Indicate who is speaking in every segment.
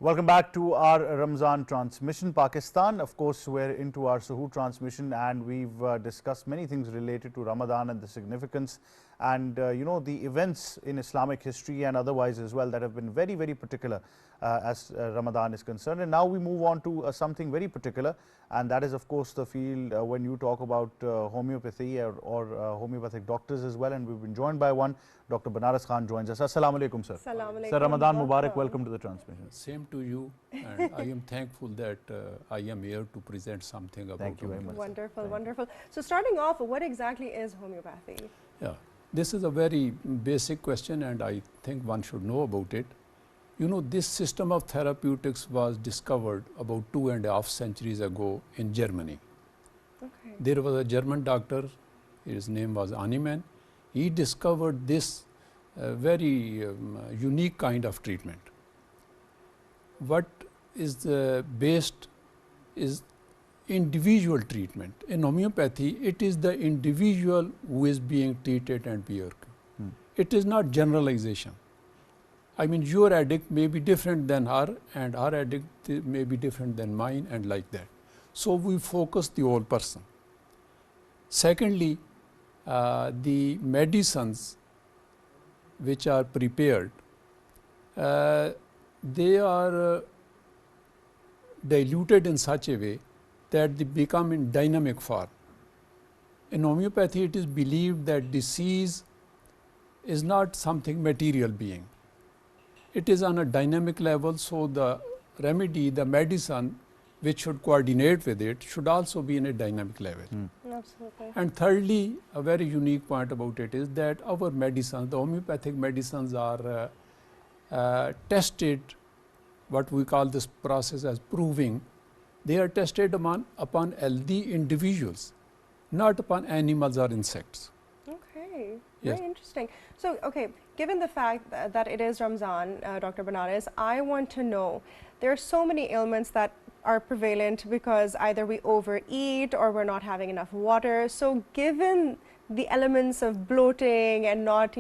Speaker 1: Welcome back to our Ramzan transmission. Pakistan, of course, we're into our Suhoor transmission, and we've discussed many things related to Ramadan and the significance and the events in Islamic history and otherwise as well that have been very, very particular as Ramadan is concerned. And now we move on to something very particular, and that is, of course, the field when you talk about homeopathy or homeopathic doctors as well. And we've been joined by one. Dr. Banaras Khan joins us. Assalamu alaikum, sir.
Speaker 2: Assalamu alaikum.
Speaker 1: Sir, Ramadan Mubarak. Welcome to the transmission.
Speaker 3: Same to you, and I am thankful that I am here to present something about.
Speaker 1: Thank you very much.
Speaker 2: Wonderful, wonderful. So starting off, what exactly is homeopathy?
Speaker 3: Yeah, this is a very basic question, and I think one should know about it. You know, this system of therapeutics was discovered about 2.5 centuries ago in Germany.
Speaker 2: Okay.
Speaker 3: There was a German doctor, his name was Hahnemann. He discovered this very unique kind of treatment. What is based is individual treatment. In homeopathy, it is the individual who is being treated and cured. It is not generalization. I mean, your addict may be different than her, and her addict may be different than mine, and like that. So we focus the whole person. Secondly, the medicines which are prepared, they are diluted in such a way that they become in dynamic form. In homeopathy, it is believed that disease is not something material being. It is on a dynamic level, so the remedy, the medicine, which should coordinate with it, should also be in a dynamic level.
Speaker 2: Absolutely.
Speaker 3: And thirdly, a very unique point about it is that our medicines, the homeopathic medicines, are tested, what we call this process as proving. They are tested upon healthy individuals, not upon animals or insects.
Speaker 2: Okay,
Speaker 3: Yes.
Speaker 2: very interesting. So, okay, given the fact that it is Ramzan, Dr. Banaras, I want to know, there are so many ailments that are prevalent because either we overeat or we're not having enough water. So given the elements of bloating and not,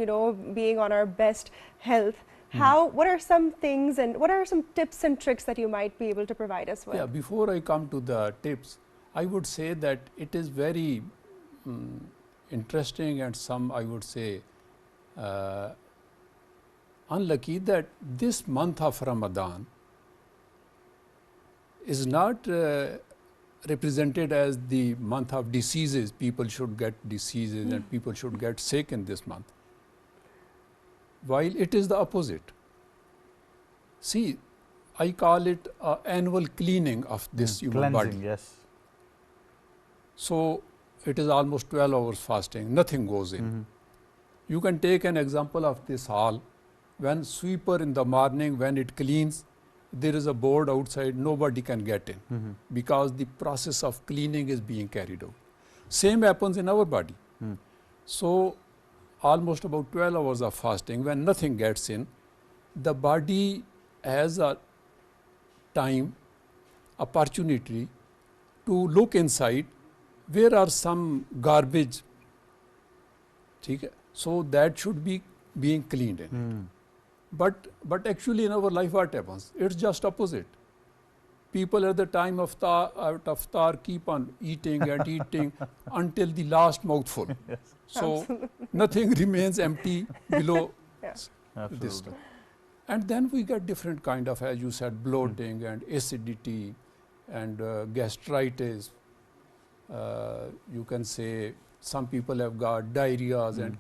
Speaker 2: being on our best health, what are some things and what are some tips and tricks that you might be able to provide us with?
Speaker 3: Yeah, before I come to the tips, I would say that it is very interesting and some, I would say, unlucky that this month of Ramadan is not represented as the month of diseases. People should get diseases and people should get sick in this month, while it is the opposite. See, I call it an annual cleaning of this human body.
Speaker 1: Yes.
Speaker 3: So it is almost 12 hours fasting, nothing goes in. You can take an example of this hall. When sweeper in the morning, when it cleans, there is a board outside, nobody can get in because the process of cleaning is being carried out. Same happens in our body. So almost about 12 hours of fasting, when nothing gets in, the body has a time, opportunity to look inside where are some garbage. So that should be being cleaned in. But actually in our life what happens? It's just opposite. People at the time of iftar keep on eating and eating until the last mouthful.
Speaker 1: Yes.
Speaker 3: So
Speaker 2: Absolutely.
Speaker 3: nothing remains empty below
Speaker 2: Yes.
Speaker 3: this.
Speaker 1: Absolutely.
Speaker 3: And then we get different kind of, as you said, bloating and acidity and gastritis. You can say some people have got diarrheas and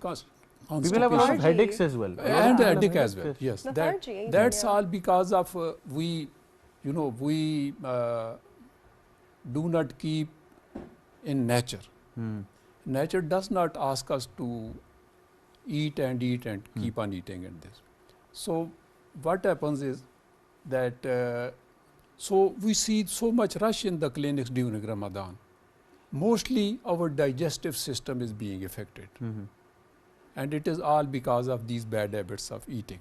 Speaker 1: People have a lot of
Speaker 2: Lethargy.
Speaker 1: headaches as well.
Speaker 3: and headache as well.
Speaker 1: Yes.
Speaker 3: Yes,
Speaker 2: Lethargy,
Speaker 3: that's
Speaker 2: yeah.
Speaker 3: all because of we do not keep in nature. Nature does not ask us to eat and keep on eating and this. So what happens is that so we see so much rush in the clinics during Ramadan. Mostly our digestive system is being affected. And it is all because of these bad habits of eating.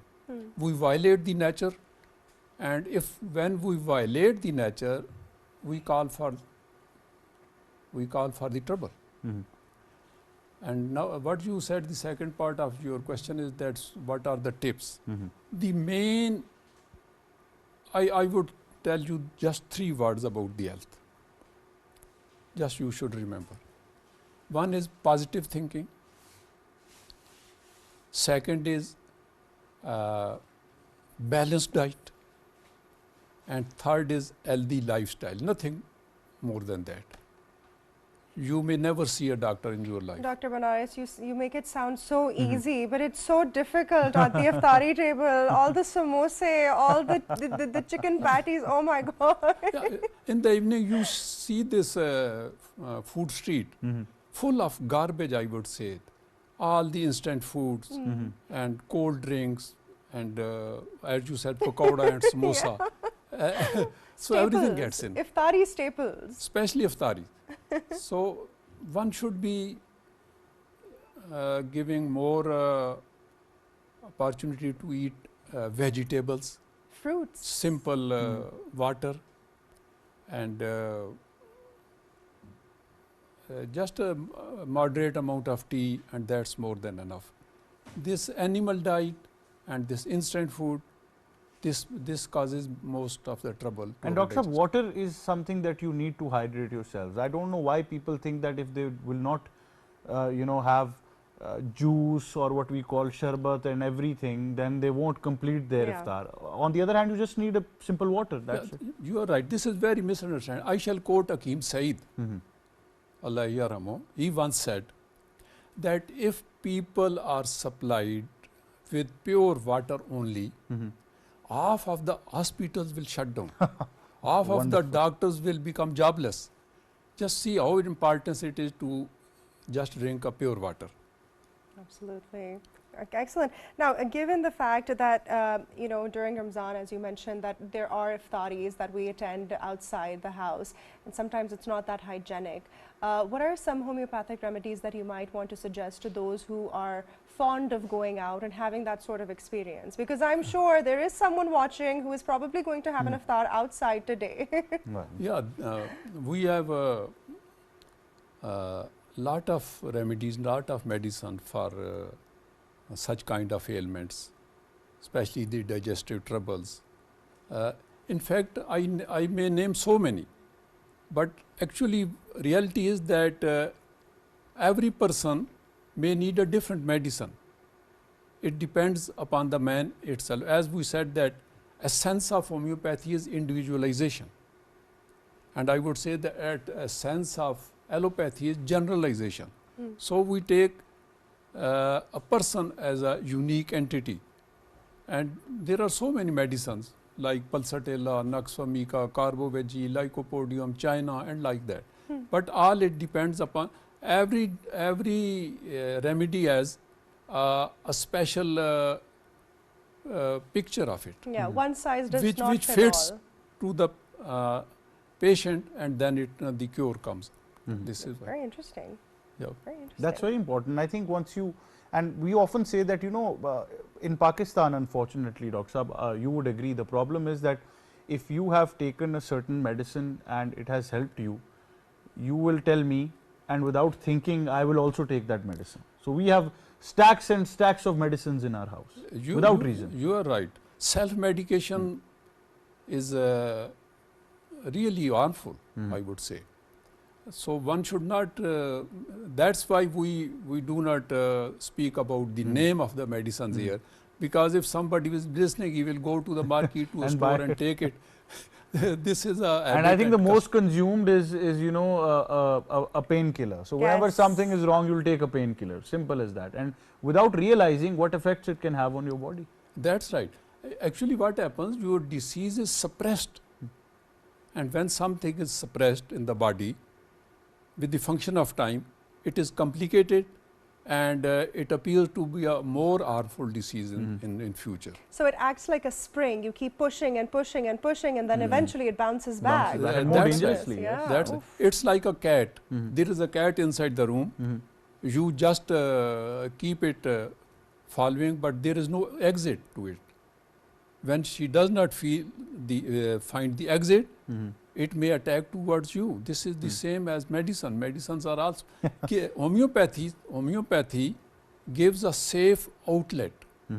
Speaker 3: We violate the nature, and when we violate the nature, we call for the trouble. And now what you said, the second part of your question is that what are the tips? The main I would tell you just 3 words about the health. Just you should remember. One is positive thinking. Second is balanced diet. And third is healthy lifestyle. Nothing more than that. You may never see a doctor in your life.
Speaker 2: Dr. Banaras, you make it sound so easy, but it's so difficult at the iftari table, all the samosa, all the chicken patties, oh my God.
Speaker 3: Yeah, in the evening, you see this food street full of garbage, I would say. All the instant foods and cold drinks and, as you said, pakoda and samosa. So everything gets in.
Speaker 2: Iftari staples.
Speaker 3: Especially iftari. So one should be giving more opportunity to eat vegetables,
Speaker 2: fruits,
Speaker 3: simple water, and just a moderate amount of tea, and that's more than enough. This animal diet and this instant food, this causes most of the trouble.
Speaker 1: And Doctor, water is something that you need to hydrate yourselves. I don't know why people think that if they will not, have juice or what we call sharbat and everything, then they won't complete their iftar. On the other hand, you just need a simple water. That's it.
Speaker 3: You are right. This is very misunderstood. I shall quote Hakim Saeed. Allah yarhamu. He once said that if people are supplied with pure water only, half of the hospitals will shut down. Half of the doctors will become jobless. Just see how important it is to just drink a pure water.
Speaker 2: Absolutely. Excellent. Now, given the fact that, during Ramzan, as you mentioned, that there are iftaris that we attend outside the house, and sometimes it's not that hygienic, what are some homeopathic remedies that you might want to suggest to those who are fond of going out and having that sort of experience? Because I'm sure there is someone watching who is probably going to have an iftar outside today.
Speaker 3: Yeah, we have a lot of remedies, lot of medicine for such kind of ailments, especially the digestive troubles. In fact, I may name so many, but actually reality is that every person may need a different medicine. It depends upon the man itself. As we said that essence of homeopathy is individualization. And I would say that essence of allopathy is generalization. So we take a person as a unique entity. And there are so many medicines like pulsatilla, naxvamica, carbovegi, lycopodium, china, and like that. But all it depends upon every remedy has a special picture of it.
Speaker 2: Yeah, one size does not
Speaker 3: which
Speaker 2: fit
Speaker 3: fits
Speaker 2: all.
Speaker 3: to the patient, and then the cure comes. This is
Speaker 2: very interesting.
Speaker 3: Yeah.
Speaker 2: Very interesting.
Speaker 1: That's very important. I think once you, and we often say that, in Pakistan, unfortunately, Dr. Saab, you would agree, the problem is that if you have taken a certain medicine and it has helped you, you will tell me, and without thinking, I will also take that medicine. So we have stacks and stacks of medicines in our house without reason.
Speaker 3: You are right. Self-medication is really harmful, I would say. So one should not, that's why we do not speak about the name of the medicines here, because if somebody is listening, he will go to the market, to a store and take it. This is a
Speaker 1: and I think the most consumed is a painkiller. So whenever something is wrong, you'll take a painkiller. Simple as that. And without realizing what effects it can have on your body.
Speaker 3: That's right. Actually, what happens, your disease is suppressed. And when something is suppressed in the body, with the function of time, it is complicated, and it appears to be a more harmful disease in future.
Speaker 2: So it acts like a spring. You keep pushing and pushing and pushing, and then eventually it bounces back.
Speaker 1: More dangerously.
Speaker 2: Yeah.
Speaker 3: That's it's like a cat. There is a cat inside the room. You just keep it following, but there is no exit to it. When she does not find the exit, it may attack towards you. This is the same as medicine. Medicines are also homeopathy gives a safe outlet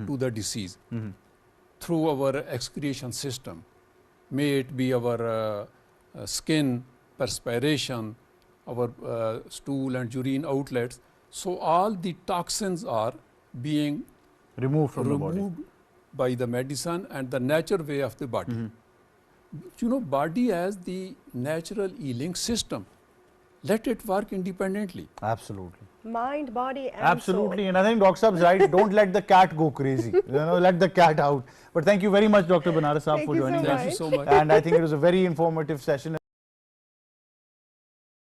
Speaker 3: to the disease through our excretion system. may it be our skin, perspiration, our stool and urine outlets. So all the toxins are being
Speaker 1: Removed from the body.
Speaker 3: removed by the medicine and the natural way of the body. You know, body has the natural healing system. Let it work independently.
Speaker 1: Absolutely.
Speaker 2: Mind, body, and
Speaker 1: Absolutely,
Speaker 2: soul.
Speaker 1: and I think Dr. Saab's right. Don't let the cat go crazy. Let the cat out. But thank you very much, Dr. Banaras Saab,
Speaker 2: Thank
Speaker 1: for
Speaker 2: you so
Speaker 1: joining
Speaker 2: much.
Speaker 1: us.
Speaker 3: Thank you so much.
Speaker 1: And I think it was a very informative session.